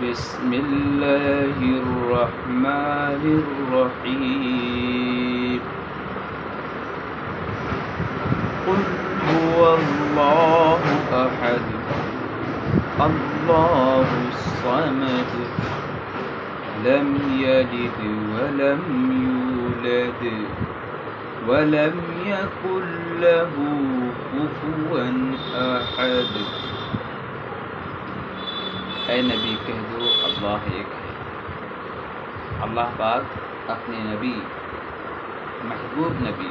بسم الله الرحمن الرحيم قل هو الله أحد الله الصمد لم يلد ولم يولد ولم يكن له كفوا أحد۔ اے نبی کہہ دو اللہ ایک ہے۔ اللہ پاک اپنے نبی محبوب نبی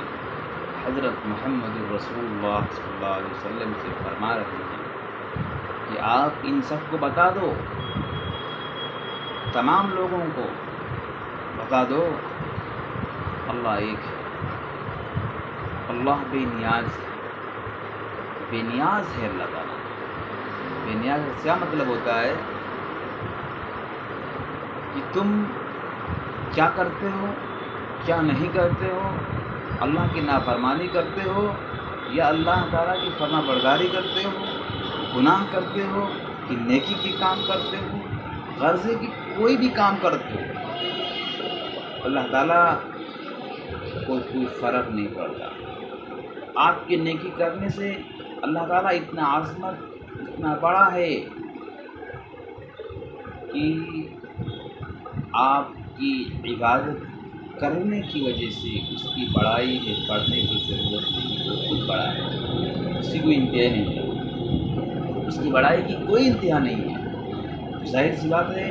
حضرت محمد رسول اللہ صلی اللہ علیہ وسلم سے فرما رہے ہیں کہ آپ ان سب کو بتا دو، تمام لوگوں کو بتا دو اللہ ایک ہے، اللہ بے نیاز ہے، بے نیاز ہے اللہ تعالیٰ۔ بے نیاز کا کیا مطلب ہوتا ہے کہ تم کیا کرتے ہو، کیا نہیں کرتے ہو، اللہ کی نافرمانی کرتے ہو یا اللہ تعالیٰ کی فرما برداری کرتے ہو، گناہ کرتے ہو کہ نیکی کی کام کرتے ہو، غرضے کی کوئی بھی کام کرتے ہو، اللہ تعالیٰ کو کوئی فرق نہیں پڑتا۔ آپ کی نیکی کرنے سے اللہ تعالیٰ اتنا عظمت، اتنا بڑا ہے کہ آپ کی عبادت کرنے کی وجہ سے اس کی بڑائی ہے، پڑھنے کی ضرورت نہیں، وہ خود بڑا ہے، اس کی کوئی انتہا نہیں ہے، اس کی بڑائی کی کوئی انتہا نہیں ہے۔ ظاہر سی بات ہے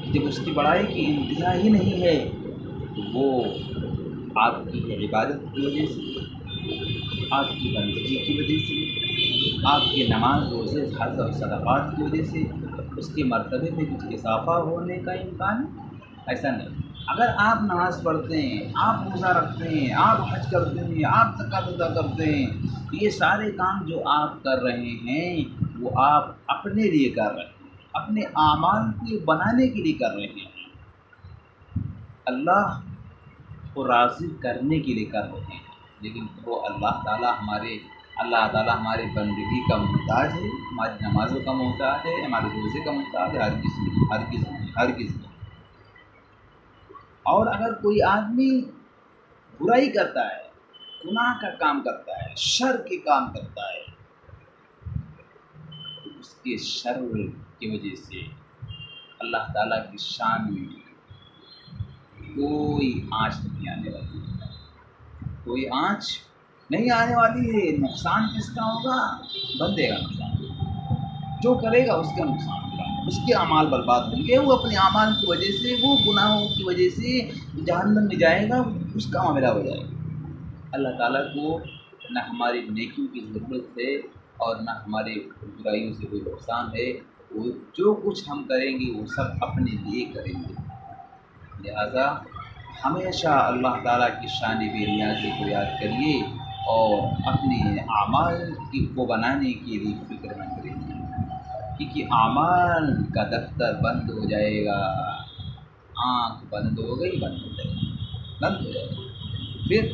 کہ جب اس کی بڑائی کی انتہا ہی نہیں ہے تو وہ آپ کی عبادت کی وجہ سے، آپ کی بندگی کی وجہ سے، آپ کے نماز روزے حج اور صدقات کی وجہ سے اس کے مرتبے میں کچھ اضافہ ہونے کا امکان ہے؟ ایسا نہیں۔ اگر آپ نماز پڑھتے ہیں، آپ روزہ رکھتے ہیں، آپ حج کرتے ہیں، آپ زکوٰۃ ادا کرتے ہیں، یہ سارے کام جو آپ کر رہے ہیں وہ آپ اپنے لیے کر رہے ہیں، اپنے اعمال کو بنانے کے لیے کر رہے ہیں، اللہ کو راضی کرنے کے لیے کر رہے ہیں۔ لیکن وہ اللہ تعالیٰ ہمارے بندگی کا محتاج ہے، ہماری نمازوں کا محتاج ہے، ہمارے روزے کا محتاج ہے، ہر کسی۔ اور اگر کوئی آدمی برائی کرتا ہے، گناہ کا کام کرتا ہے، شر کے کام کرتا ہے، تو اس کے شر کی وجہ سے اللہ تعالیٰ کی شان میں کوئی آنچ نہیں آنے والی ہے، کوئی آنچ نہیں آنے والی ہے۔ نقصان کس کا ہوگا؟ بندے کا نقصان، جو کرے گا اس کا نقصان ہوگا، اس کے اعمال برباد ہوں گے، وہ اپنے اعمال کی وجہ سے، وہ گناہوں کی وجہ سے جہنم میں جائے گا، اس کا معاملہ ہو جائے گا۔ اللہ تعالیٰ کو نہ ہماری نیکیوں کی ضرورت ہے اور نہ ہمارے برائیوں سے کوئی نقصان ہے، وہ جو کچھ ہم کریں گے وہ سب اپنے لیے کریں گے۔ لہذا ہمیشہ اللہ تعالیٰ کی شان بے نیازی کو یاد کریے اور اپنے اعمال کو بنانے کے لیے فکر مند رہیے، کیونکہ اعمال کا دفتر بند ہو جائے گا، آنکھ بند ہو گئی، بند ہو جائے گا، پھر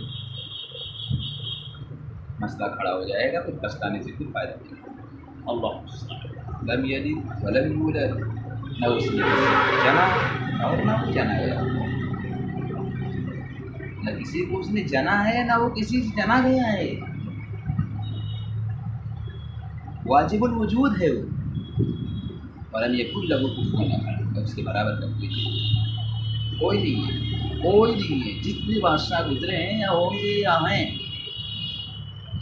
مسئلہ کھڑا ہو جائے گا، پھر پچھتانے سے کوئی فائدہ نہیں۔ اللہ لم یلد ولم یولد، نہ اس نے کسی کو جنا اور نہ وہ جنا گیا، نہ کسی کو اس نے جنا ہے نہ وہ کسی سے جنا گیا ہے، واجب الوجود ہے وہ، ولم یکن لہ کفوا احد، اس کے برابر کا کوئی نہیں ہے، کوئی نہیں ہے۔ جتنے بادشاہ گزرے ہیں یا ہوں گے یا ہیں،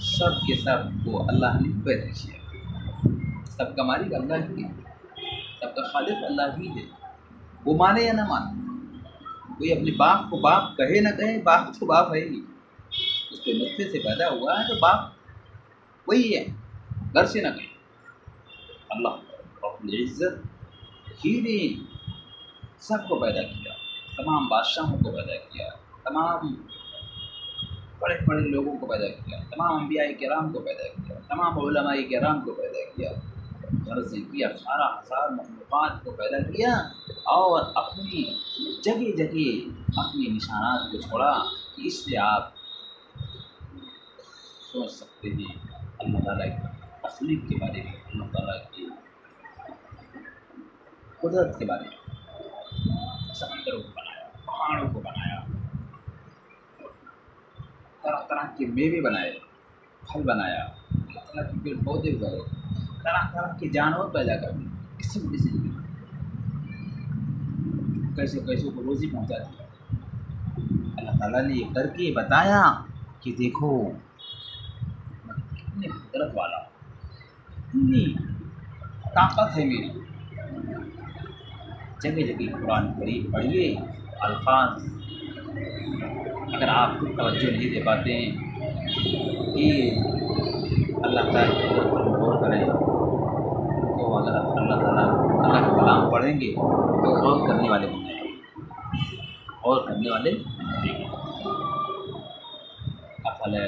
سب کے سب کو اللہ نے پیدا کیا، سب کا مالک اللہ ہی ہے، سب کا خالق اللہ ہی ہے، وہ مانے یا نہ مانے۔ کوئی اپنے باپ کو باپ کہے نہ کہے، باپ تو باپ ہے ہی، اس کے نطفے سے پیدا ہوا ہے تو باپ وہی ہے، گھر سے نہ کہے۔ اللہ رب العزت ہی نے سب کو پیدا کیا، تمام بادشاہوں کو پیدا کیا، تمام بڑے بڑے لوگوں کو پیدا کیا، تمام انبیاء کرام کو پیدا کیا، تمام علماء کرام کو پیدا کیا، غرض کیا، 18,000 مخلوقات کو پیدا کیا اور اپنی جگہ جگہ اپنے نشانات کو چھوڑا کہ اس سے آپ سوچ سکتے ہیں اللہ تعالیٰ کی تخلیق کے بارے میں، اللہ تعالیٰ کی قدرت کے بارے میں، سمندروں کو بنایا، پہاڑوں کو بنایا، طرح طرح کے میوے بنائے، پھل بنایا، طرح طرح کے پیڑ پودے اگائے، طرح طرح کے جانور پیدا کر دیے، کسی بڑی سے کیسے کیسے کو روزی پہنچا دی۔ اللہ تعالیٰ نے یہ کر کے بتایا کہ دیکھو میں کتنے قدرت والا ہوں، اتنی طاقت ہے میری۔ جگہ جگہ قرآن کریم پڑھیے، الفاظ اگر آپ خود توجہ نہیں دے پاتے ہیں کہ اللہ تعالیٰ کی قدرت پر غور کریں، تو اگر اللہ تعالیٰ اللہ کا کلام پڑھیں گے تو غور کرنے والے بن جائیں گے، غور کرنے والے بن جائیں گے۔ افلا